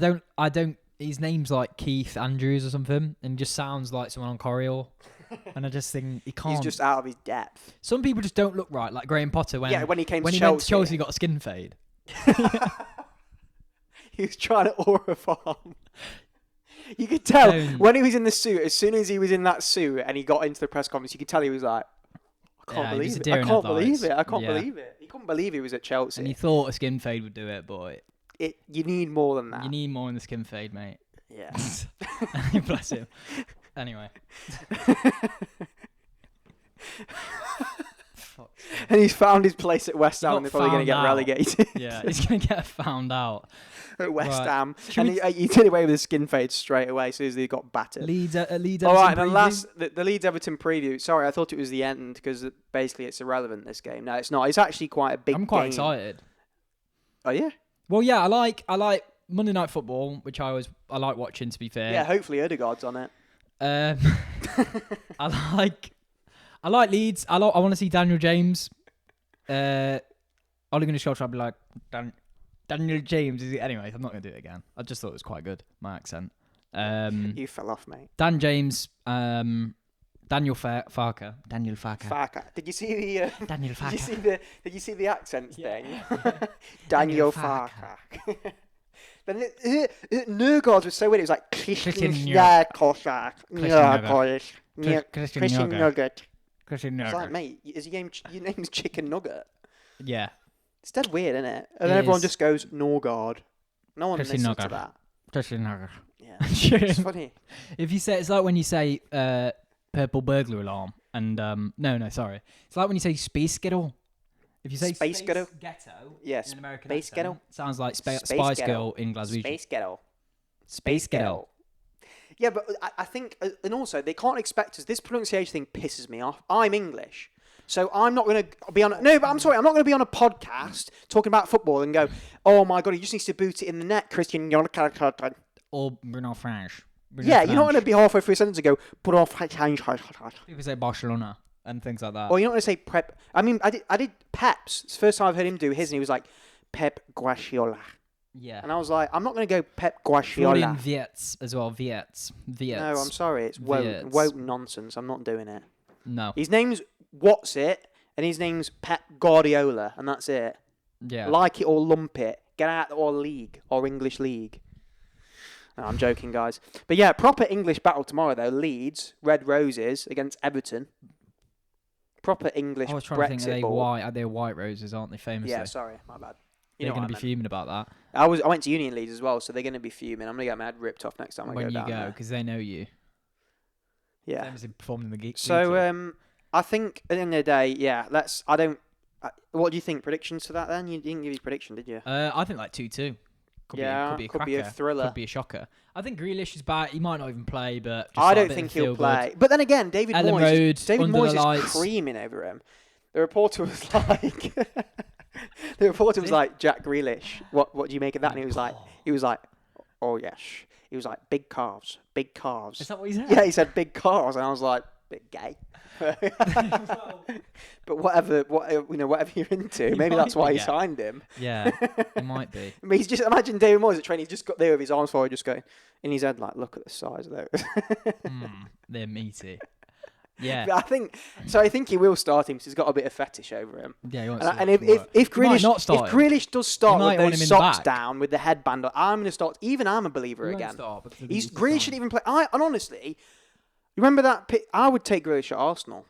don't. His name's like Keith Andrews or something, and just sounds like someone on Coriolis. And I just think he can't. He's just out of his depth. Some people just don't look right, like Graham Potter when he came to Chelsea. Chelsea got a skin fade. He was trying to aura farm. You could tell when he was in the suit. As soon as he was in that suit and he got into the press conference, you could tell he was like, I can't believe it. I can't believe it. He couldn't believe he was at Chelsea. And he thought a skin fade would do it, but you need more than that. You need more in the skin fade, mate. Yeah. Bless him. Anyway. And he's found his place at West Ham and they're probably going to get relegated. Yeah, he's going to get found out. At West Ham. And he did away with his skin fade straight away as soon as he got battered. Leeds Everton all right, and preview? the Leeds Everton preview. Sorry, I thought it was the end because basically it's irrelevant, this game. No, it's not. It's actually quite a big game. I'm quite excited. Oh, yeah? Well, yeah, I like Monday Night Football, which I like watching, to be fair. Yeah, hopefully Ødegaard's on it. I like Leeds. I want to see Daniel James. Ole Gunnar Solskjaer will be like, Daniel James. Anyway, I'm not going to do it again. I just thought it was quite good, my accent. You fell off, mate. Dan James, Daniel Farker. Daniel Farker. Farker. Did you see the Daniel Farker? Did you see the accent thing? Daniel Farker. Then Nørgaard was so weird. It was like Christian Nugget. It's like, mate, your name's Chicken Nugget. Yeah. It's dead weird, isn't it? And then everyone just goes Nørgaard. No one listens to that. Christian Nugget. Yeah. It's funny. If you say, it's like when you say purple burglar alarm and sorry. It's like when you say Space Ghetto. If you say Space Ghetto, yes, in American Space accent, Ghetto sounds like Spice Girl in Glaswegian. Space Ghetto. Yeah, but I think, and also they can't expect us. This pronunciation thing pisses me off. I'm English, so I'm not going to be on. No, but I'm sorry, I'm not going to be on a podcast talking about football and go, "Oh my god, he just needs to boot it in the net." Christian or Bruno French. Yeah, you don't want to be halfway through a sentence and go, People say Barcelona and things like that. Or you don't want to say Pep. I mean, I did Pep's. It's the first time I've heard him do his, and he was like, Pep Guardiola. Yeah. And I was like, I'm not going to go Pep Guardiola. Florian Wirtz as well. Wirtz. No, I'm sorry. It's woke nonsense. I'm not doing it. No. His name's What's It, and his name's Pep Guardiola, and that's it. Yeah. Like it or lump it. Get out of our league, or English league. No, I'm joking, guys. But yeah, proper English battle tomorrow, though. Leeds, Red Roses against Everton. Proper English Brexit I was trying to think, ball. Are they white roses, aren't they, famously? Yeah, sorry, my bad. They're going to be fuming about that. I went to Union Leeds as well, so they're going to be fuming. I'm going to get my head ripped off next time I go down there. Because they know you. Yeah. Famously performed in the geek. So, I think at the end of the day, yeah, what do you think? Predictions for that then? You didn't give your prediction, did you? I think like 2-2. Could be a cracker. Could be a thriller. Could be a shocker. I think Grealish is back. He might not even play, but I don't think he'll play. But then again, David Moyes is creaming over him. The reporter was like, Jack Grealish, what do you make of that? And he was like, oh yes. He was like, big calves. Is that what he said? Yeah, he said big calves, and I was like, bit gay. But whatever you're into, maybe that's why he signed him. Yeah, it might be. I mean, imagine David Moyes at training. He's just got there with his arms forward, just going in his head like, look at the size of those. They're meaty. Yeah, but I think he will start him because he's got a bit of fetish over him. Yeah, he wants and if Grealish does start with those socks down with the headband on, I'm going to start. Even I'm a believer again. Grealish should even play. And honestly, you remember that? I would take Grealish at Arsenal.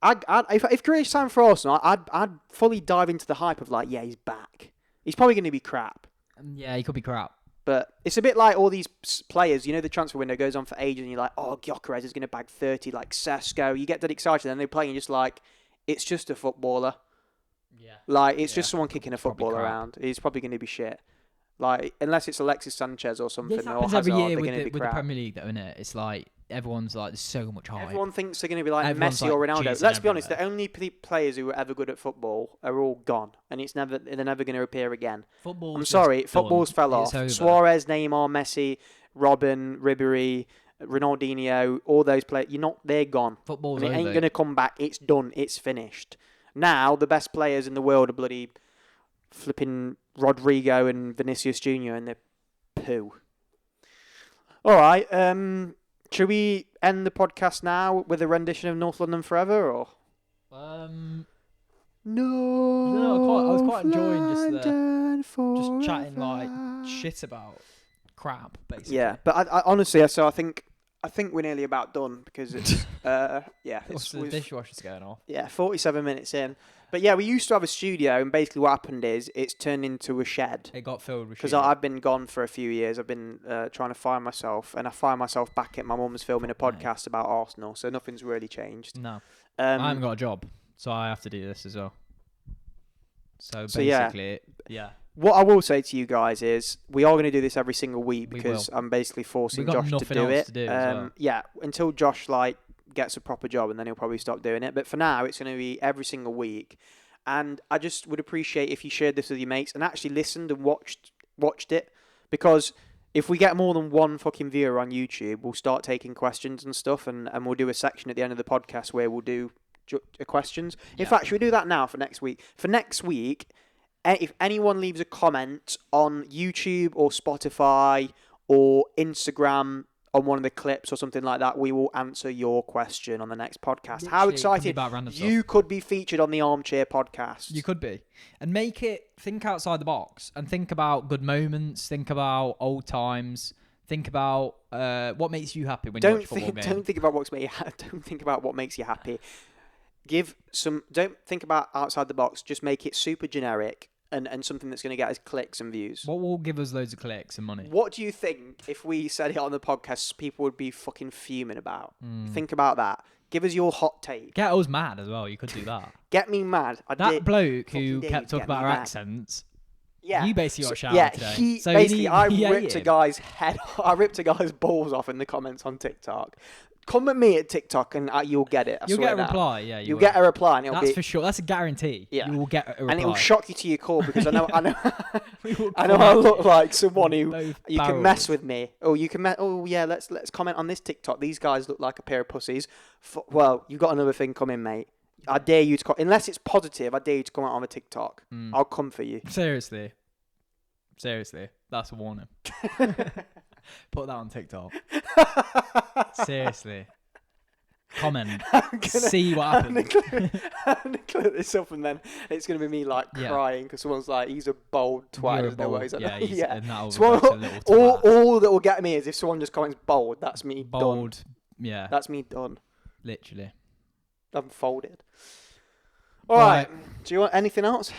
If Grealish signed for Arsenal, I'd fully dive into the hype of like, yeah, he's back. He's probably going to be crap. Yeah, he could be crap. But it's a bit like all these players, the transfer window goes on for ages and you're like, oh, Gyökeres is going to bag 30 like Sesko. You get that excited and then they play and you're just like, it's just a footballer. Yeah. Like, it's just someone kicking a football around. He's probably going to be shit. Like, unless it's Alexis Sanchez or something. This happens every year with the Premier League, though, isn't it? It's like, everyone's like, there's so much hype. Everyone thinks they're going to be like Messi or Ronaldo. Let's be honest, the only players who were ever good at football are all gone. And they're never going to appear again. I'm sorry, football's fell off. Suarez, Neymar, Messi, Robin, Ribéry, Ronaldinho, all those players, they're gone. Football's over. It ain't going to come back. It's done. It's finished. Now, the best players in the world are bloody flipping Rodrigo and Vinicius Jr. and they're poo. All right, should we end the podcast now with a rendition of North London Forever, or? No, I was quite enjoying just chatting like shit about crap, basically. Yeah, but I honestly, so I think we're nearly about done because it's the dishwasher's going off. Yeah, 47 minutes in. But yeah, we used to have a studio, and basically what happened is it's turned into a shed. It got filled with shit. Because I've been gone for a few years. I've been trying to find myself, and I find myself back at my mum's filming a podcast about Arsenal, so nothing's really changed. No. I haven't got a job, so I have to do this as well. So basically, yeah. What I will say to you guys is we are going to do this every single week because I'm basically forcing Josh to do it. Yeah, until Josh gets a proper job and then he'll probably stop doing it. But for now, it's going to be every single week. And I just would appreciate if you shared this with your mates and actually listened and watched it. Because if we get more than one fucking viewer on YouTube, we'll start taking questions and stuff. And we'll do a section at the end of the podcast where we'll do questions. In fact, should we do that now for next week? For next week, if anyone leaves a comment on YouTube or Spotify or Instagram on one of the clips or something like that, we will answer your question on the next podcast. Literally, how excited you could be featured on the Armchair podcast. You could be. And think outside the box and think about good moments, think about old times, think about what makes you happy when you watch a football game. Don't think about what makes you happy. Don't think about outside the box, just make it super generic. And something that's going to get us clicks and views. What will give us loads of clicks and money? What do you think if we said it on the podcast, people would be fucking fuming about? Think about that. Give us your hot take. Get us mad as well. You could do that. Get me mad. That bloke who kept talking about our accents. Yeah. You basically got shouted today. I ripped a guy's head. I ripped a guy's balls off in the comments on TikTok. Come at me at TikTok and you'll get it. You'll get a reply. Yeah, you'll get a reply. And that's for sure. That's a guarantee. Yeah. You will get a reply. And it will shock you to your core because I know I look like someone who you can mess with me. Or you can let's comment on this TikTok. These guys look like a pair of pussies. Well, you've got another thing coming, mate. I dare you to unless it's positive, I dare you to comment on a TikTok. I'll come for you. Seriously, that's a warning. Put that on TikTok. Seriously. Comment. See what happens. I'm going to clip this up and then it's going to be me like crying because someone's like, he's a bold twat. All that will get me is if someone just comments bold, that's me done. Yeah. That's me done. Literally. I'm folded. All right. Do you want anything else?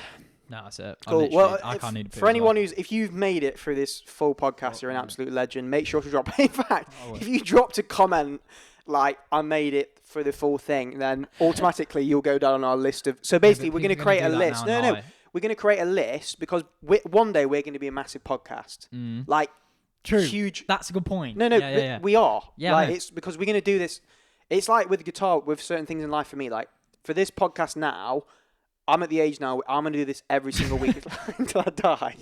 No, that's it. Cool. I can't need for anyone if you've made it through this full podcast, you're an absolute legend. Make sure to drop. In fact, if you dropped a comment like I made it for the full thing, then automatically you'll go down on our list of. So basically, we're going to create a list. No, we're going to create a list because one day we're going to be a massive podcast. Like true, huge. That's a good point. No, we are. Yeah, like it's because we're going to do this. It's like with guitar, with certain things in life for me. Like for this podcast now. I'm at the age now. I'm going to do this every single week until I die.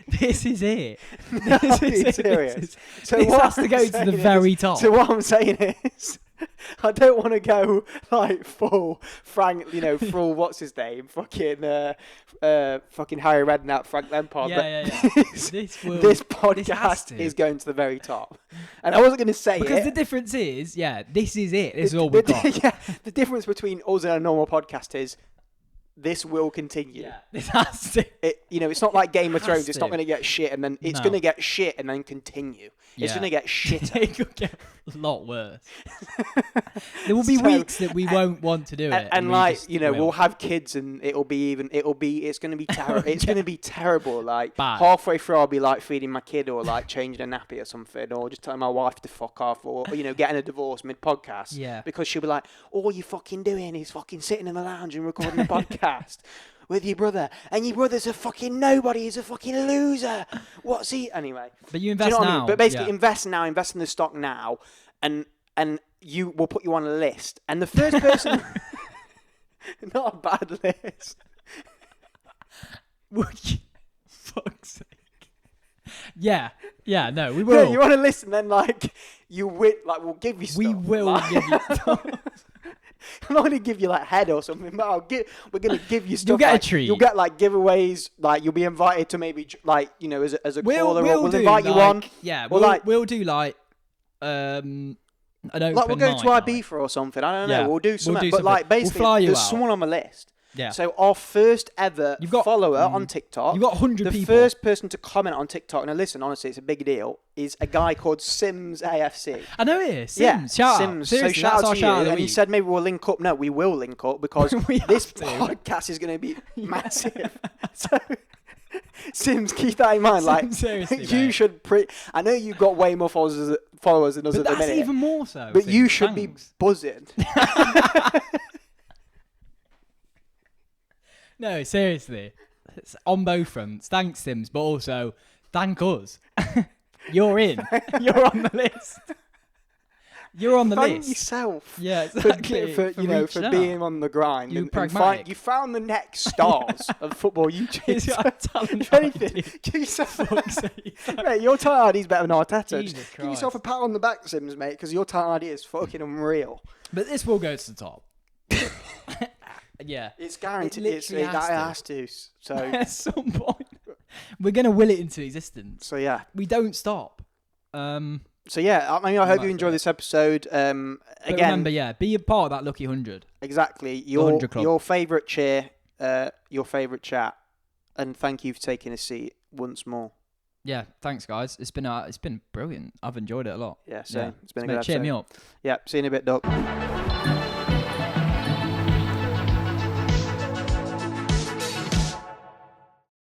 This is it. This is serious. So this has to go to the very top. So what I'm saying is, I don't want to go like full Frank, full what's his name, fucking Harry Redknapp, Frank Lampard. This podcast is going to the very top, and I wasn't going to say because the difference is, this is it. This is all we've got. The difference between us and a normal podcast is. This will continue. Yeah, this has to. It's not like Game of Thrones. It's not going to get shit and then it's going to get shit and then continue. It's going to get shit. It could get a lot worse. There will be weeks that we won't want to do it, and we'll have kids and it's going to be terrible. It's going to be terrible. Like bad. Halfway through, I'll be like feeding my kid or like changing a nappy or something, or just telling my wife to fuck off, or getting a divorce mid podcast. Yeah, because she'll be like, all you're fucking doing is fucking sitting in the lounge and recording a podcast. With your brother, and your brother's a fucking nobody. He's a fucking loser. What's he anyway? But you invest now. I mean? But basically, invest now. Invest in the stock now, and you will put you on a list. And the first person, not a bad list. Would you? Fuck's sake. Yeah. No, we will. Yeah, you want to listen? Then you win. We'll give you stuff. We will give you stuff. I'm not going to give you head or something, but we're going to give you stuff. You'll get a treat. You'll get giveaways. You'll be invited to maybe as a caller. We'll invite you on. Yeah, we'll do an open we'll go to Ibiza or something. I don't know. We'll do something. But basically, there's someone on the list. Yeah. So our first ever follower on TikTok. You've got 100 people. The first person to comment on TikTok, now listen, honestly, it's a big deal, is a guy called Sims AFC. I know it is. Sims. Yeah, shout Sims. Out. Seriously, so shout out to you. And he said maybe we'll link up. No, we will link up because this podcast is going to be massive. So Sims, keep that in mind. Seriously, you should. I know you've got way more followers than us at the minute. That's even more so. But you should be buzzing. No, seriously. It's on both fronts. Thanks, Sims, but also thank us. You're in. You're on the list. You're on the list. Thank yourself. Yeah, exactly. For being on the grind. You found the next stars of football YouTube. If anything, give yourself mate, your talent idea is better than Arteta. Give yourself a pat on the back, Sims, mate, because your talent idea is fucking unreal. But this will go to the top. Yeah, it's guaranteed. It has to. So at some point, we're gonna will it into existence. So yeah, we don't stop. So yeah, I hope you enjoy this episode. Again, remember, be a part of that lucky 100. Exactly. Your favourite cheer, your favourite chat, and thank you for taking a seat once more. Yeah, thanks guys. It's been brilliant. I've enjoyed it a lot. Yeah, so it's been a good episode. Cheer me up. Yeah, see you in a bit, Doc.